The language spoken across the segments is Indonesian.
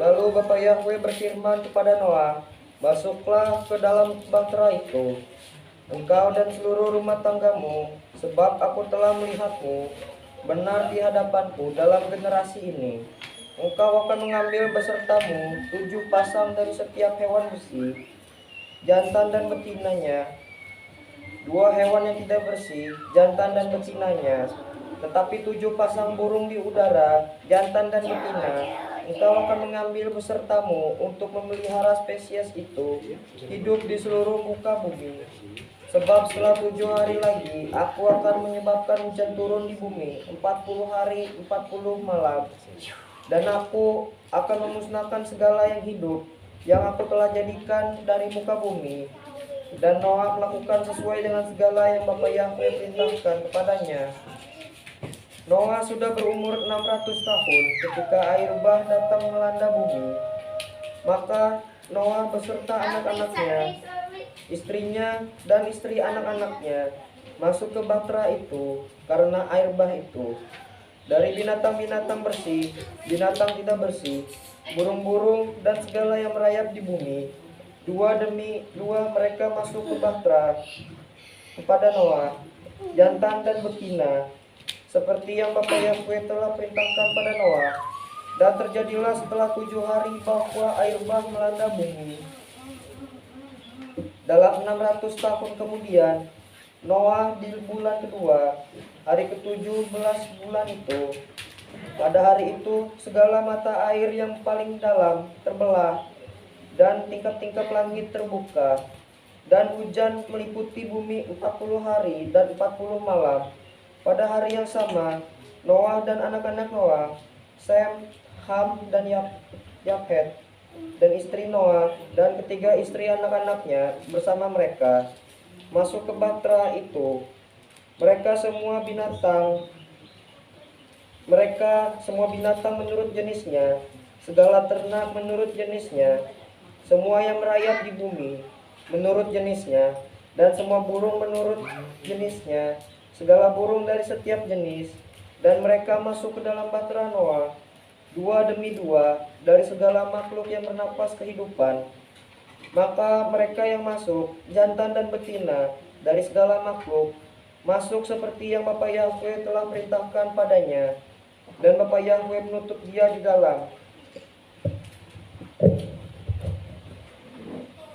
Lalu Bapak Yahweh berfirman kepada Noah, "Masuklah ke dalam bahtera itu, engkau dan seluruh rumah tanggamu, sebab aku telah melihatmu benar di hadapanku dalam generasi ini. Engkau akan mengambil besertamu 7 pasang dari setiap hewan bersih, jantan dan betinanya, 2 hewan yang tidak bersih, jantan dan betinanya, tetapi 7 pasang burung di udara, jantan dan betina. Engkau akan mengambil besertamu untuk memelihara spesies itu hidup di seluruh muka bumi. Sebab setelah 7 hari lagi, aku akan menyebabkan hujan turun di bumi 40 hari 40 malam. Dan aku akan memusnahkan segala yang hidup yang aku telah jadikan dari muka bumi." Dan Noah melakukan sesuai dengan segala yang Bapa Yahweh perintahkan kepadanya. Noah sudah berumur 600 tahun ketika air bah datang melanda bumi. Maka Noah beserta anak-anaknya, istrinya, dan istri anak-anaknya masuk ke bahtera itu karena air bah itu. Dari binatang-binatang bersih, binatang tidak bersih, burung-burung, dan segala yang merayap di bumi, 2 demi 2 mereka masuk ke bahtera kepada Noah, jantan dan betina, seperti yang Bapa Yahweh telah perintahkan pada Noah. Dan terjadilah setelah 7 hari bahwa air bah melanda bumi. Dalam 600 tahun kemudian, Noah di bulan kedua, hari ke-17 bulan itu, pada hari itu segala mata air yang paling dalam terbelah, dan tingkap-tingkap langit terbuka, dan hujan meliputi bumi 40 hari dan 40 malam. Pada hari yang sama, Noah dan anak-anak Noah, Sem, Ham, dan Yafet, dan istri Noah, dan ketiga istri anak-anaknya bersama mereka, masuk ke bahtera itu. Mereka semua binatang menurut jenisnya, segala ternak menurut jenisnya, semua yang merayap di bumi menurut jenisnya, dan semua burung menurut jenisnya, segala burung dari setiap jenis. Dan mereka masuk ke dalam bahtera Noah, 2 demi 2 dari segala makhluk yang bernapas kehidupan. Maka mereka yang masuk, jantan dan betina, dari segala makhluk, masuk seperti yang Bapa Yahweh telah perintahkan padanya. Dan Bapa Yahweh menutup dia di dalam.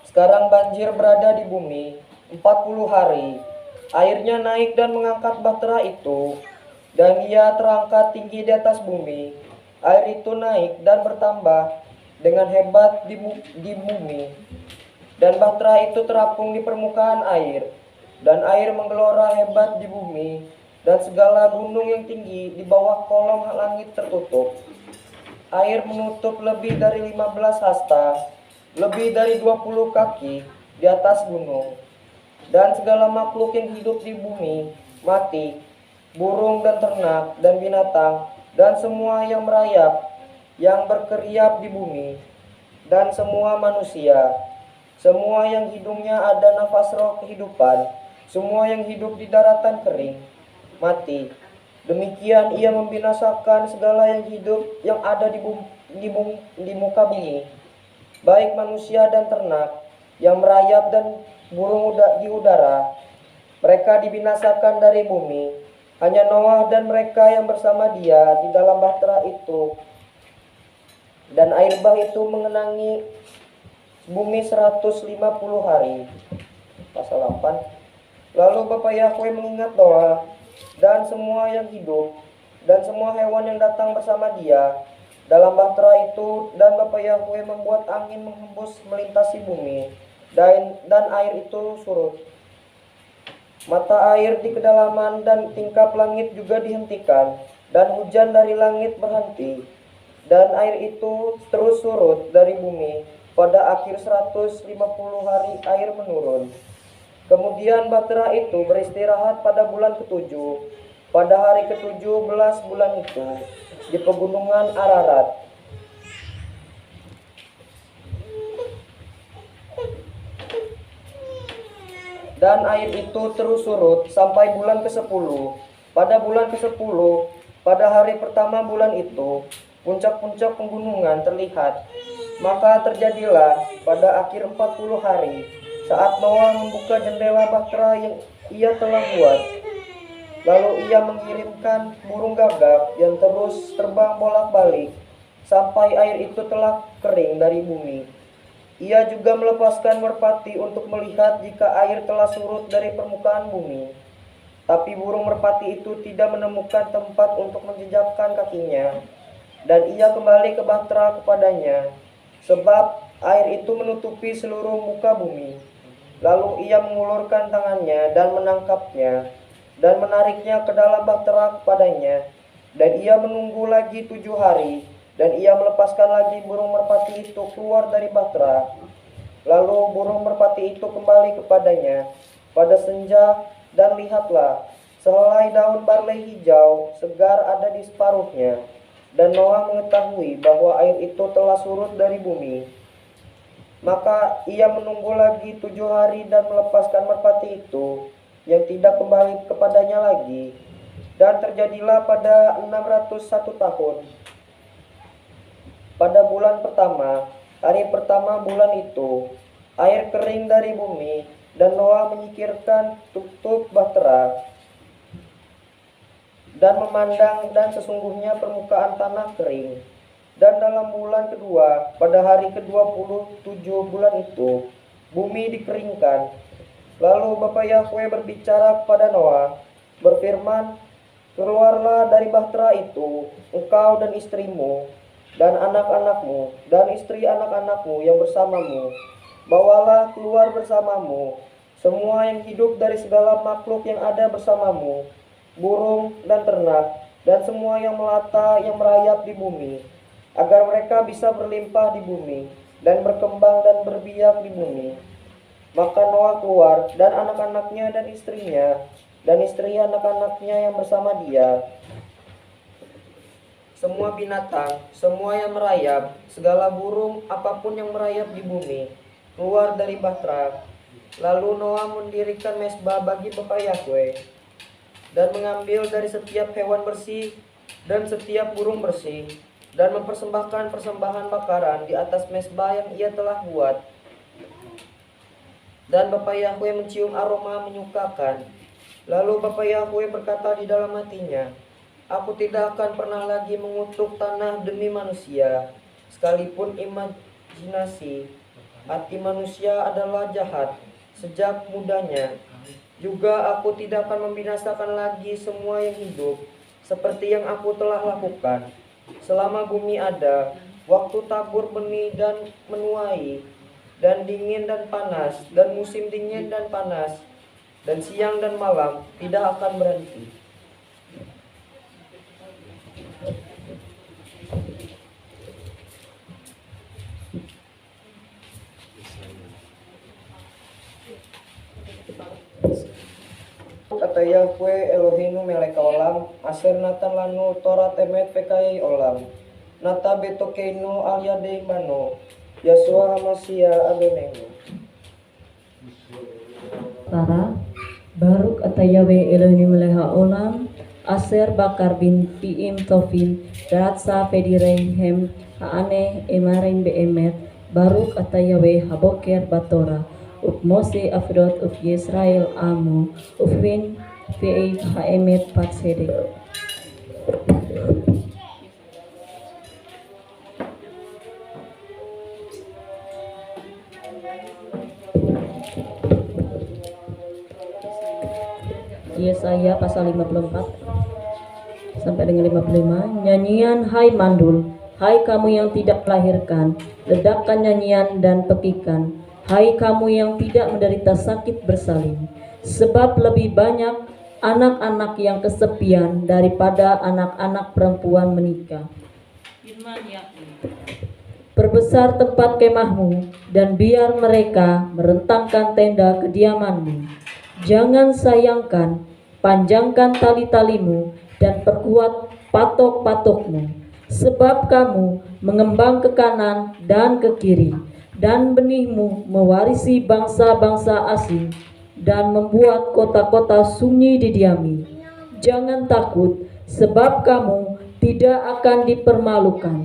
Sekarang banjir berada di bumi 40 hari. Airnya naik dan mengangkat bahtera itu, dan ia terangkat tinggi di atas bumi. Air itu naik dan bertambah dengan hebat di bumi. Dan bahtera itu terapung di permukaan air, dan air menggelora hebat di bumi, dan segala gunung yang tinggi di bawah kolong langit tertutup. Air menutup lebih dari 15 hasta, lebih dari 20 kaki di atas gunung. Dan segala makhluk yang hidup di bumi mati, burung dan ternak dan binatang, dan semua yang merayap, yang berkeriap di bumi, dan semua manusia, semua yang hidungnya ada nafas roh kehidupan, semua yang hidup di daratan kering, mati. Demikian ia membinasakan segala yang hidup yang ada di muka bumi, baik manusia dan ternak, yang merayap dan burung di udara. Mereka dibinasakan dari bumi. Hanya Noah dan mereka yang bersama dia di dalam bahtera itu. Dan air bah itu mengenangi bumi 150 hari. Pasal 8. Lalu Bapa Yahweh mengingat Noah dan semua yang hidup dan semua hewan yang datang bersama dia dalam bahtera itu, dan Bapa Yahweh membuat angin menghembus melintasi bumi, dan air itu surut. Mata air di kedalaman dan tingkap langit juga dihentikan, dan hujan dari langit berhenti, dan air itu terus surut dari bumi. Pada akhir 150 hari air menurun. Kemudian bahtera itu beristirahat pada bulan ke-7, pada hari ke-17 bulan itu, di pegunungan Ararat. Dan air itu terus surut sampai bulan ke-10. Pada bulan ke-10, pada hari pertama bulan itu, puncak-puncak penggunungan terlihat. Maka terjadilah pada akhir 40 hari, saat Noah membuka jendela bahtera yang ia telah buat. Lalu ia mengirimkan burung gagak yang terus terbang bolak-balik sampai air itu telah kering dari bumi. Ia juga melepaskan merpati untuk melihat jika air telah surut dari permukaan bumi. Tapi burung merpati itu tidak menemukan tempat untuk menjejakkan kakinya, dan ia kembali ke bahtera kepadanya, sebab air itu menutupi seluruh muka bumi. Lalu ia mengulurkan tangannya dan menangkapnya, dan menariknya ke dalam bahtera kepadanya. Dan ia menunggu lagi 7 hari, dan ia melepaskan lagi burung merpati itu keluar dari bahtera. Lalu burung merpati itu kembali kepadanya pada senja, dan lihatlah, sehelai daun barley hijau segar ada di separuhnya. Dan Noah mengetahui bahwa air itu telah surut dari bumi. Maka ia menunggu lagi 7 hari dan melepaskan merpati itu yang tidak kembali kepadanya lagi. Dan terjadilah pada 601 tahun. Pada bulan pertama, hari pertama bulan itu, air kering dari bumi, dan Noah menyingkirkan tutup bahtera dan memandang, dan sesungguhnya permukaan tanah kering. Dan dalam bulan kedua, pada hari ke-27 bulan itu, bumi dikeringkan. Lalu Bapa Yahweh berbicara kepada Noah, berfirman, keluarlah dari bahtera itu, engkau dan istrimu, dan anak-anakmu, dan istri anak-anakmu yang bersamamu. Bawalah keluar bersamamu semua yang hidup dari segala makhluk yang ada bersamamu, burung dan ternak, dan semua yang melata yang merayap di bumi, agar mereka bisa berlimpah di bumi, dan berkembang dan berbiak di bumi. Maka Noah keluar, dan anak-anaknya dan istrinya, dan istri anak-anaknya yang bersama dia. Semua binatang, semua yang merayap, segala burung, apapun yang merayap di bumi, keluar dari bahtera. Lalu Noah mendirikan mezbah bagi Bapa Yahweh, dan mengambil dari setiap hewan bersih dan setiap burung bersih, dan mempersembahkan persembahan bakaran di atas mezbah yang ia telah buat. Dan Bapa Yahweh mencium aroma menyukakan. Lalu Bapa Yahweh berkata di dalam hatinya, aku tidak akan pernah lagi mengutuk tanah demi manusia, sekalipun imajinasi hati manusia adalah jahat sejak mudanya. Juga aku tidak akan membinasakan lagi semua yang hidup, seperti yang aku telah lakukan selama bumi ada, waktu tabur benih dan menuai, dan dingin dan panas, dan musim dingin dan panas, dan siang dan malam tidak akan berhenti. Kata Yahweh Elohinu melek olam, aser natan lanu Torah temet pekai olam, nata betokeino al yadei mano, Yasua Hamasia Adonai. Para Baruk ata Yahweh Elohinu melek olam, aser bakar bin piim tofin, daratsa pedirehem haane emarin beemet, Baruk ata Yahweh haboker batora. Uf Mose afrot uf Yisrael amo ufin vei haemet patsedek. Yesaya pasal 54 sampai dengan 55. Nyanyian hai mandul, hai kamu yang tidak melahirkan, ledakkan nyanyian dan pekikan. Hai kamu yang tidak menderita sakit bersalin, sebab lebih banyak anak-anak yang kesepian daripada anak-anak perempuan menikah. Perbesar tempat kemahmu, dan biar mereka merentangkan tenda kediamanmu. Jangan sayangkan, panjangkan tali-talimu, dan perkuat patok-patokmu, sebab kamu mengembang ke kanan dan ke kiri, dan benihmu mewarisi bangsa-bangsa asing, dan membuat kota-kota sunyi didiami. Jangan takut, sebab kamu tidak akan dipermalukan,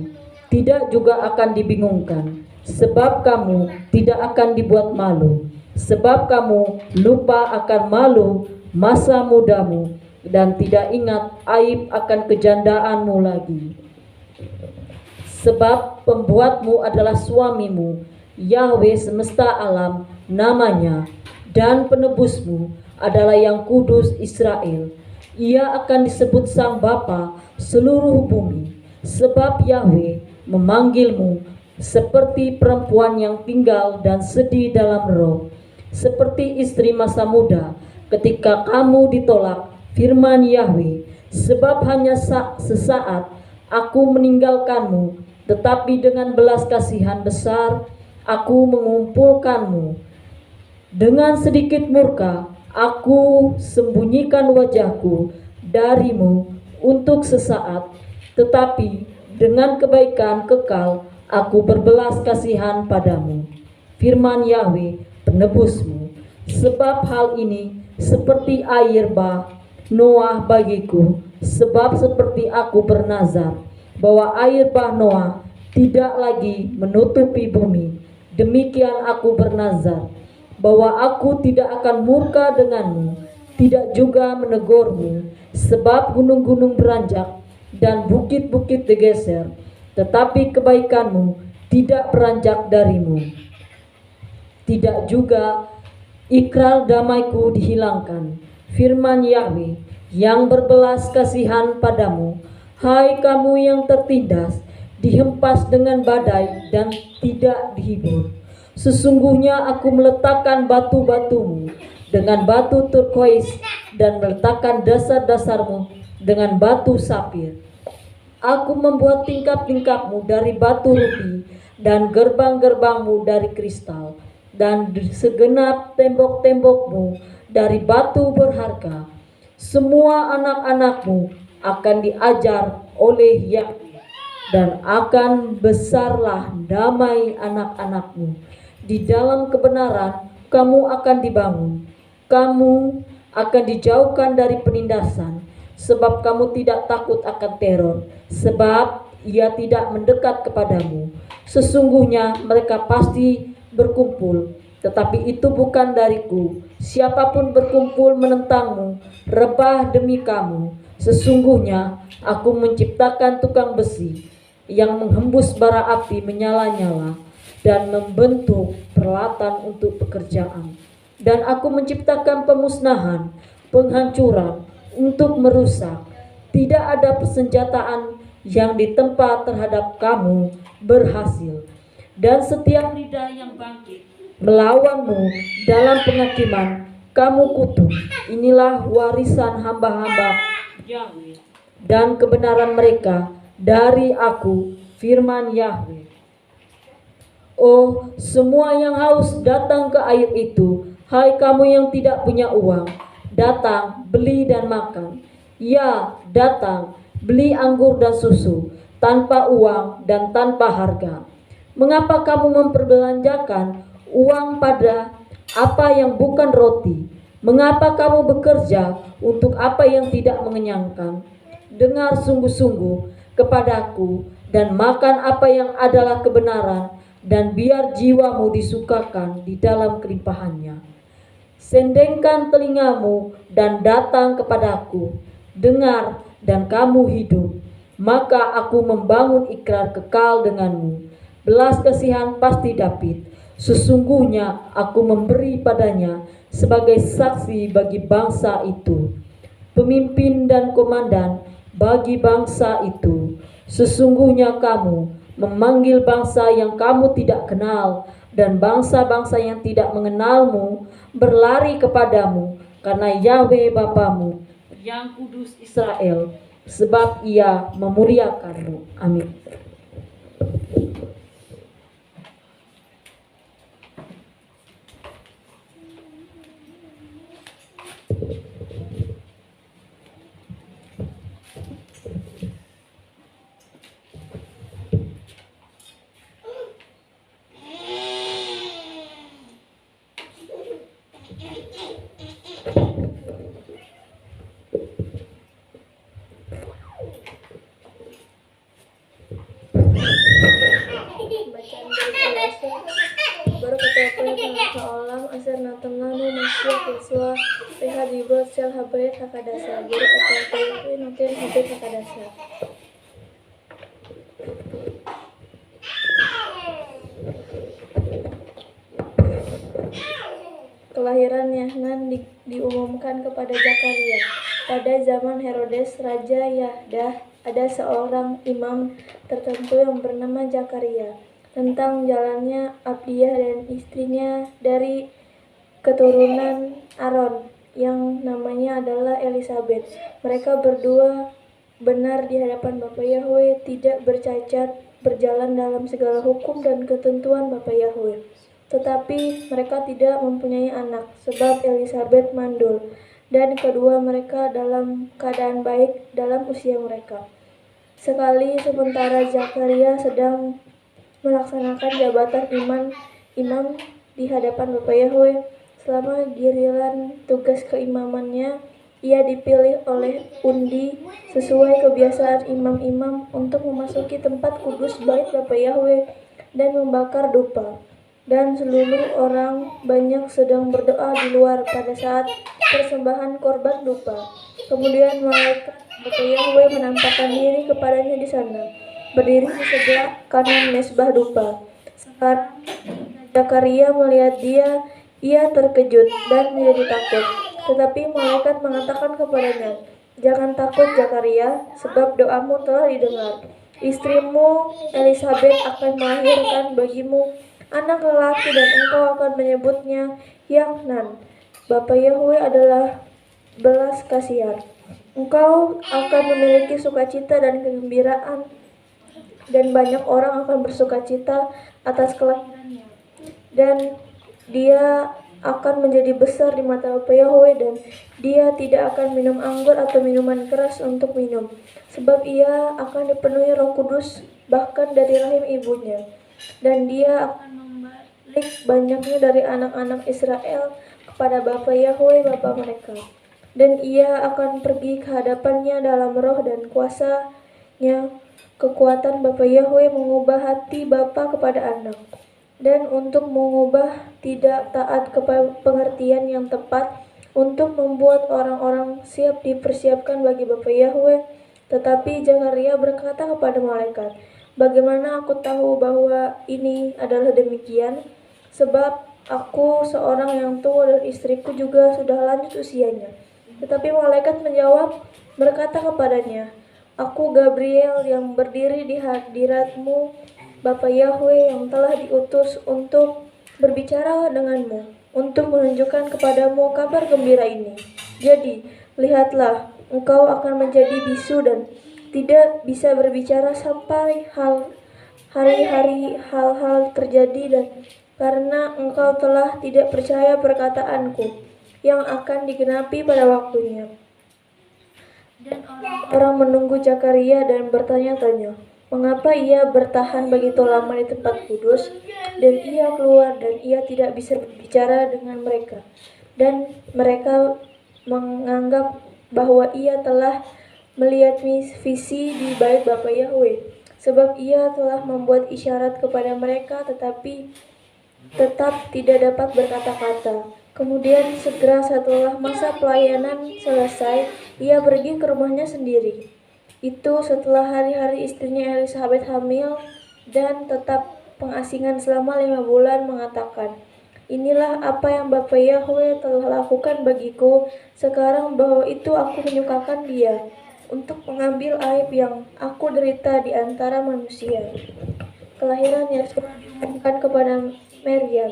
tidak juga akan dibingungkan, sebab kamu tidak akan dibuat malu, sebab kamu lupa akan malu masa mudamu dan tidak ingat aib akan kejandaanmu lagi. Sebab pembuatmu adalah suamimu, Yahweh semesta alam namanya, dan penebusmu adalah yang kudus Israel. Ia akan disebut Sang Bapa seluruh bumi, sebab Yahweh memanggilmu seperti perempuan yang tinggal dan sedih dalam roh, seperti istri masa muda ketika kamu ditolak, firman Yahweh, sebab hanya sesaat aku meninggalkanmu, tetapi dengan belas kasihan besar aku mengumpulkanmu. Dengan sedikit murka aku sembunyikan wajahku darimu untuk sesaat, tetapi dengan kebaikan kekal aku berbelas kasihan padamu. Firman Yahweh penebusmu. Sebab hal ini seperti air bah Noah bagiku, sebab seperti aku bernazar bahwa air bah Noah tidak lagi menutupi bumi, demikian aku bernazar bahwa aku tidak akan murka denganmu, tidak juga menegurmu, sebab gunung-gunung beranjak dan bukit-bukit digeser, tetapi kebaikanmu tidak beranjak darimu, tidak juga ikrar damaiku dihilangkan. Firman Yahweh yang berbelas kasihan padamu, hai kamu yang tertindas, dihempas dengan badai dan tidak dihibur. Sesungguhnya aku meletakkan batu-batumu dengan batu turkois dan meletakkan dasar-dasarmu dengan batu sapir. Aku membuat tingkap-tingkapmu dari batu rubi dan gerbang-gerbangmu dari kristal dan segenap tembok-tembokmu dari batu berharga. Semua anak-anakmu akan diajar oleh Yahweh dan akan besarlah damai anak-anakmu. Di dalam kebenaran kamu akan dibangun. Kamu akan dijauhkan dari penindasan, sebab kamu tidak takut akan teror, sebab ia tidak mendekat kepadamu. Sesungguhnya mereka pasti berkumpul, tetapi itu bukan dariku. Siapapun berkumpul menentangmu, rebah demi kamu. Sesungguhnya aku menciptakan tukang besi yang menghembus bara api menyala-nyala dan membentuk peralatan untuk pekerjaan. Dan aku menciptakan pemusnahan, penghancuran untuk merusak. Tidak ada persenjataan yang ditempa terhadap kamu berhasil. Dan setiap lidah yang bangkit melawanmu dalam penghakiman kamu kutuk. Inilah warisan hamba-hamba Yahweh dan kebenaran mereka dari aku, firman Yahweh. Oh, semua yang haus datang ke air itu. Hai kamu yang tidak punya uang, datang, beli dan makan. Ya, datang, beli anggur dan susu, tanpa uang dan tanpa harga. Mengapa kamu memperbelanjakan uang pada apa yang bukan roti? Mengapa kamu bekerja untuk apa yang tidak mengenyangkan? Dengar sungguh-sungguh kepadaku dan makan apa yang adalah kebenaran, dan biar jiwamu disukakan di dalam kelimpahannya. Sendengkan telingamu dan datang kepadaku, dengar dan kamu hidup, maka aku membangun ikrar kekal denganmu. Belas kasihan pasti David, sesungguhnya aku memberi padanya sebagai saksi bagi bangsa itu, pemimpin dan komandan bagi bangsa itu. Sesungguhnya kamu memanggil bangsa yang kamu tidak kenal, dan bangsa-bangsa yang tidak mengenalmu berlari kepadamu, karena Yahweh Bapamu yang kudus Israel, sebab ia memuliakanmu. Amin. Bacaan dari Elisa berkata-kata tengah kaolam asar natenganu manusia kesua PH dibrot sel habret hakadasa berkata-kata noten habret hakadasa. Kelahiran Yohanan diumumkan kepada Zakaria. Pada zaman Herodes Raja Yahdah, ada seorang imam tertentu yang bernama Zakaria. Tentang jalannya Abdiyah dan istrinya dari keturunan Aaron yang namanya adalah Elisabeth. Mereka berdua benar di hadapan Bapa Yahweh, tidak bercacat, berjalan dalam segala hukum dan ketentuan Bapa Yahweh. Tetapi mereka tidak mempunyai anak, sebab Elisabeth mandul, dan kedua mereka dalam keadaan baik dalam usia mereka. Sekali sementara Zakaria sedang melaksanakan jabatan imam di hadapan Bapa Yahweh, selama giliran tugas keimamannya, ia dipilih oleh undi sesuai kebiasaan imam-imam untuk memasuki tempat kudus bait Bapa Yahweh dan membakar dupa. Dan seluruh orang banyak sedang berdoa di luar pada saat persembahan korban dupa. Kemudian malaikat Bapa Yahweh menampakkan diri kepadanya di sana, berdiri di sebelah kanan mesbah dupa. Saat Zakaria melihat dia, ia terkejut dan menjadi takut. Tetapi malaikat mengatakan kepadanya, "Jangan takut Zakaria, sebab doamu telah didengar. Istrimu Elisabeth akan melahirkan bagimu anak lelaki dan engkau akan menyebutnya Yohanan. Bapa Yahweh adalah belas kasihan. Engkau akan memiliki sukacita dan kegembiraan, dan banyak orang akan bersukacita atas kelahirannya. Dan dia akan menjadi besar di mata Bapa Yahweh, dan dia tidak akan minum anggur atau minuman keras untuk minum, sebab ia akan dipenuhi Roh Kudus bahkan dari rahim ibunya. Dan dia akan membalik banyaknya dari anak-anak Israel kepada Bapa Yahweh Bapa mereka. Dan ia akan pergi ke hadapannya dalam roh dan kuasanya, kekuatan Bapa Yahweh mengubah hati bapa kepada anak, dan untuk mengubah tidak taat kepada pengertian yang tepat, untuk membuat orang-orang siap dipersiapkan bagi Bapa Yahweh. Tetapi Zakaria berkata kepada malaikat, "Bagaimana aku tahu bahwa ini adalah demikian? Sebab aku seorang yang tua dan istriku juga sudah lanjut usianya." Tetapi malaikat menjawab berkata kepadanya, "Aku Gabriel yang berdiri di hadiratmu Bapa Yahweh, yang telah diutus untuk berbicara denganmu, untuk menunjukkan kepadamu kabar gembira ini. Jadi, lihatlah, engkau akan menjadi bisu dan tidak bisa berbicara sampai hari-hari hal-hal terjadi, dan karena engkau telah tidak percaya perkataanku yang akan digenapi pada waktunya." Dan orang menunggu Zakaria dan bertanya-tanya, mengapa ia bertahan begitu lama di tempat kudus, dan ia keluar dan ia tidak bisa berbicara dengan mereka. Dan mereka menganggap bahwa ia telah melihat visi di bait Bapa Yahweh, sebab ia telah membuat isyarat kepada mereka tetapi tetap tidak dapat berkata-kata. Kemudian segera setelah masa pelayanan selesai, ia pergi ke rumahnya sendiri. Itu setelah hari-hari istrinya Elisabeth hamil dan tetap pengasingan selama 5 bulan, mengatakan, "Inilah apa yang Bapa Yahweh telah lakukan bagiku sekarang, bahwa itu aku menyukakan dia, untuk mengambil aib yang aku derita di antara manusia." Kelahiran Yesus diumumkan kepada Maryam.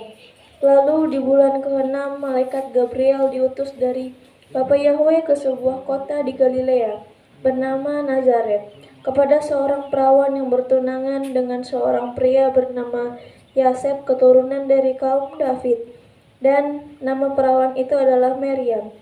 Lalu di bulan ke-6, malaikat Gabriel diutus dari Bapa Yahweh ke sebuah kota di Galilea bernama Nazaret, kepada seorang perawan yang bertunangan dengan seorang pria bernama Yasef, keturunan dari kaum David. Dan nama perawan itu adalah Maryam.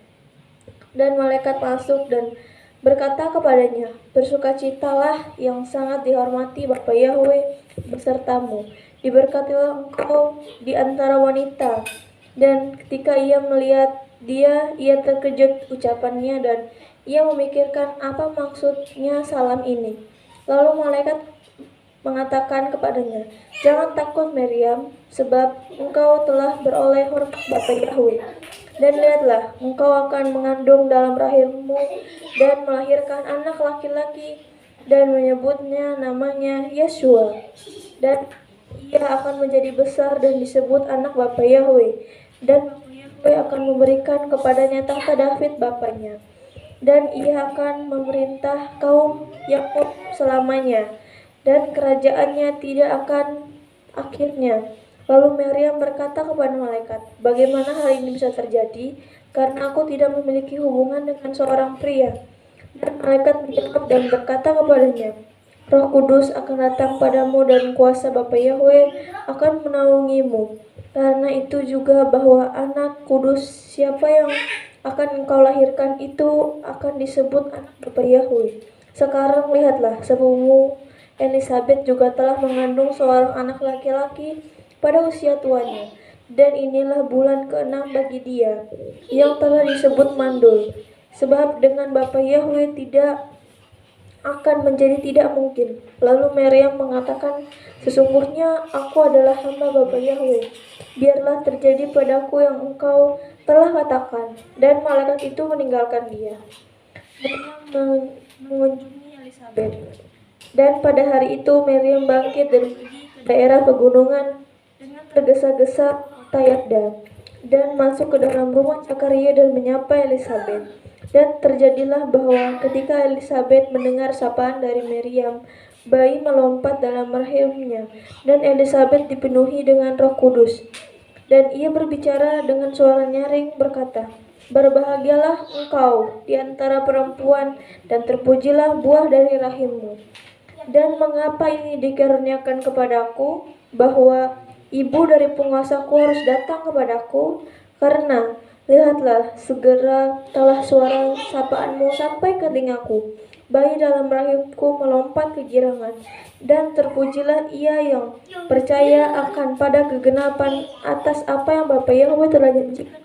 Dan malaikat masuk dan berkata kepadanya, "Bersukacitalah yang sangat dihormati Bapa Yahweh besertamu. Diberkatilah engkau di antara wanita." Dan ketika ia melihat dia, ia terkejut ucapannya, dan ia memikirkan apa maksudnya salam ini. Lalu malaikat mengatakan kepadanya, "Jangan takut Maryam, sebab engkau telah beroleh hormat Bapa Yahweh. Dan lihatlah, engkau akan mengandung dalam rahimmu dan melahirkan anak laki-laki dan menyebutnya namanya Yesua. Dan ia akan menjadi besar dan disebut anak Bapa Yahweh. Dan Bapa Yahweh akan memberikan kepadanya tahta David bapaknya. Dan ia akan memerintah kaum Yakub selamanya, dan kerajaannya tidak akan akhirnya." Lalu Maryam berkata kepada malaikat, "Bagaimana hal ini bisa terjadi? Karena aku tidak memiliki hubungan dengan seorang pria." Dan malaikat menjawab dan berkata kepadanya, "Roh Kudus akan datang padamu dan kuasa Bapa Yahweh akan menaungimu. Karena itu juga bahwa anak kudus siapa yang akan engkau lahirkan itu akan disebut anak Bapa Yahweh. Sekarang lihatlah, sepupumu Elisabet juga telah mengandung seorang anak laki-laki pada usia tuanya. Dan inilah bulan ke-6 bagi dia, yang telah disebut mandul. Sebab dengan Bapa Yahweh tidak akan menjadi tidak mungkin." Lalu Maryam mengatakan, "Sesungguhnya aku adalah hamba Bapa Yahweh. Biarlah terjadi padaku yang engkau telah katakan." Dan malaikat itu meninggalkan dia. Maryam mengunjungi Elisabet. Dan pada hari itu Maryam bangkit dan pergi ke daerah pegunungan dengan tergesa-gesa kota Yarda, dan masuk ke dalam rumah Zakaria dan menyapa Elisabet. Dan terjadilah bahwa ketika Elisabet mendengar sapaan dari Maryam, bayi melompat dalam rahimnya, dan Elisabet dipenuhi dengan Roh Kudus. Dan ia berbicara dengan suara nyaring berkata, "Berbahagialah engkau di antara perempuan, dan terpujilah buah dari rahimmu. Dan mengapa ini dikaruniakan kepadaku, bahwa ibu dari penguasaku harus datang kepadaku? Karena lihatlah, segera telah suara sapaanmu sampai ke telingaku. Bayi dalam rahimku melompat kegirangan, dan terpujilah ia yang percaya akan pada kegenapan atas apa yang Bapa Yahweh telah janjikan."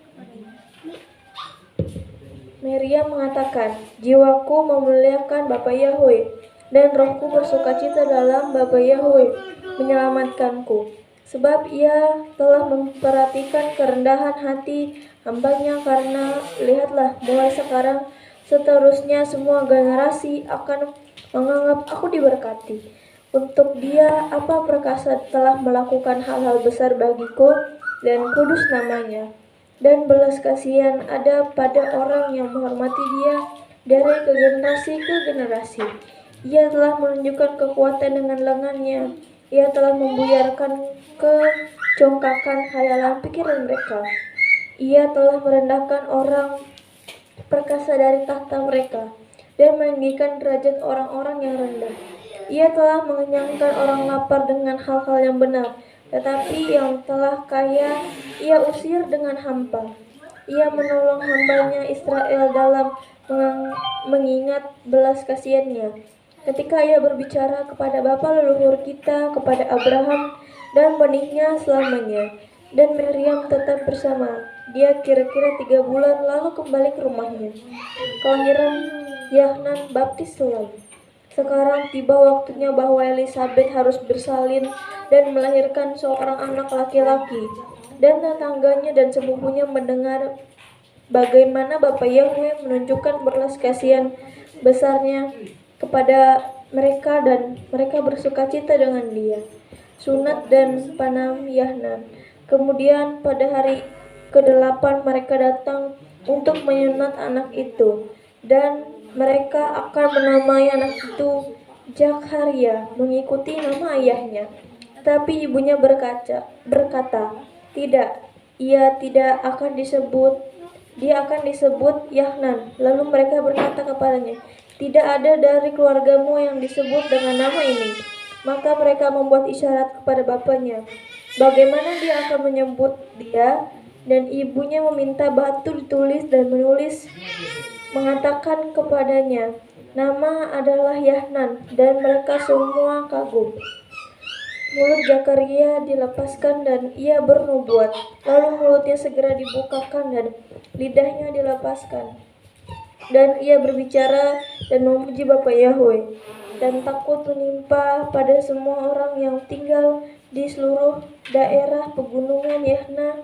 Maryam mengatakan, "Jiwaku memuliakan Bapa Yahweh, dan rohku bersukacita dalam Bapa Yahweh menyelamatkanku. Sebab ia telah memperhatikan kerendahan hati hambanya, karena lihatlah, mulai sekarang seterusnya semua generasi akan menganggap aku diberkati. Untuk dia apa perkasa telah melakukan hal-hal besar bagiku, dan kudus namanya. Dan belas kasihan ada pada orang yang menghormati dia dari generasi ke generasi. Ia telah menunjukkan kekuatan dengan lengannya. Ia telah membuyarkan kecongkakan khayalan pikiran mereka. Ia telah merendahkan orang perkasa dari tahta mereka, dan meninggikan derajat orang-orang yang rendah. Ia telah mengenyangkan orang lapar dengan hal-hal yang benar, tetapi yang telah kaya ia usir dengan hampa. Ia menolong hambanya Israel dalam mengingat belas kasihannya, ketika ia berbicara kepada bapa leluhur kita, kepada Abraham dan benihnya selamanya." Dan Maryam tetap bersama dia kira-kira 3 bulan, lalu kembali ke rumahnya. Kelahiran Yahnan baptis selalu. Sekarang tiba waktunya bahwa Elisabet harus bersalin dan melahirkan seorang anak laki-laki. Dan tetangganya dan sepupunya mendengar bagaimana Bapa Yahweh menunjukkan belas kasihan besarnya kepada mereka, dan mereka bersukacita dengan dia. Sunat dan panam Yahnan. Kemudian pada hari ke-8 mereka datang untuk menyunat anak itu, dan mereka akan menamai anak itu Zakaria mengikuti nama ayahnya. Tapi ibunya berkata, "Tidak, dia akan disebut Yahnan." Lalu mereka berkata kepadanya, "Tidak ada dari keluargamu yang disebut dengan nama ini." Maka mereka membuat isyarat kepada bapaknya, bagaimana dia akan menyebut dia, dan ibunya meminta batu ditulis dan menulis, mengatakan kepadanya, "Nama adalah Yahnan," dan mereka semua kagum. Mulut Zakaria dilepaskan dan ia bernubuat. Lalu mulutnya segera dibukakan dan lidahnya dilepaskan. Dan ia berbicara dan memuji Bapa Yahweh. dan takut menimpa pada semua orang yang tinggal di seluruh daerah pegunungan Yahna,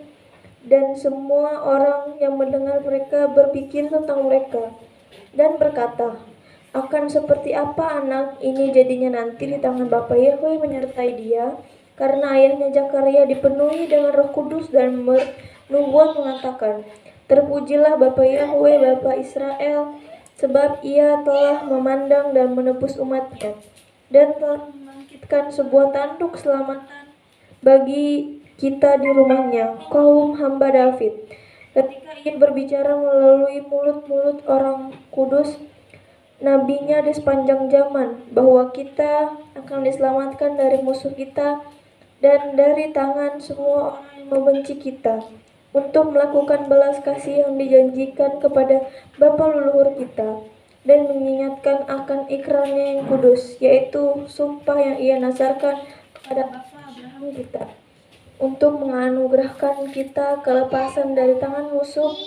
dan semua orang yang mendengar mereka berpikir tentang mereka dan berkata, akan seperti apa anak ini jadinya nanti di tangan Bapa Yahweh menyertai dia, karena ayahnya Zakaria dipenuhi dengan Roh Kudus dan bernubuat mengatakan, terpujilah Bapa Yahweh, Bapa Israel, sebab ia telah memandang dan menebus umatnya, dan telah membangkitkan sebuah tanduk keselamatan bagi kita di rumahnya, kaum hamba David. Ketika ia berbicara melalui mulut-mulut orang kudus, nabinya di sepanjang zaman, bahwa kita akan diselamatkan dari musuh kita dan dari tangan semua orang yang membenci kita, untuk melakukan belas kasih yang dijanjikan kepada bapa leluhur kita, dan mengingatkan akan ikrarnya yang kudus, yaitu sumpah yang ia nazarkan kepada bapa Abraham kita, untuk menganugerahkan kita kelepasan dari tangan musuh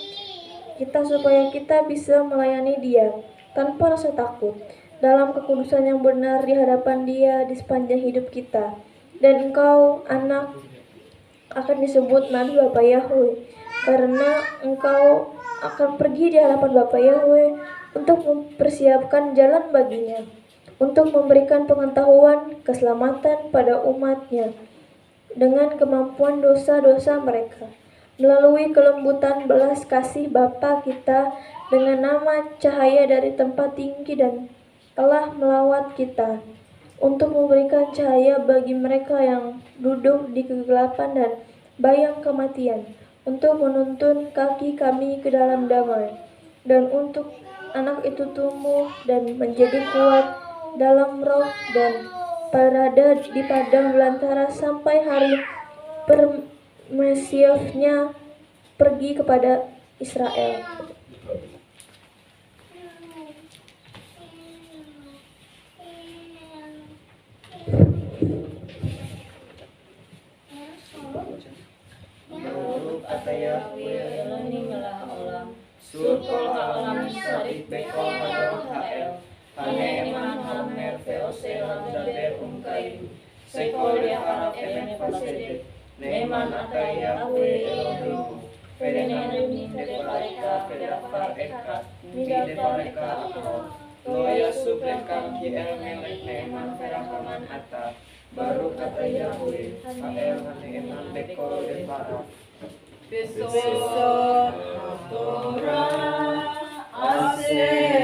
kita, supaya kita bisa melayani dia tanpa rasa takut, dalam kekudusan yang benar di hadapan dia di sepanjang hidup kita. Dan engkau, anak, akan disebut Nabi Bapa Yahweh, karena engkau akan pergi di hadapan Bapa Yahweh untuk mempersiapkan jalan baginya, untuk memberikan pengetahuan keselamatan pada umatnya dengan kemampuan dosa-dosa mereka, melalui kelembutan belas kasih Bapa kita dengan nama cahaya dari tempat tinggi, dan telah melawat kita untuk memberikan cahaya bagi mereka yang duduk di kegelapan dan bayang kematian, untuk menuntun kaki kami ke dalam damai, dan untuk anak itu tumbuh dan menjadi kuat dalam roh dan berada di padang belantara sampai hari Mesiasnya pergi kepada Israel. Surkol halam sarik bekol hadol hael, haneman hamer veose lamdaber umkai, sekol ya harap ene pasedek, neman ataya we Elohim, fedenan ni fedepareka fedafar ekat, midepareka akor, loya suplekam ki el melek neman ferakaman ata, baru kata Yahweh, hael haneman bekol depara. Besok Torah Aseh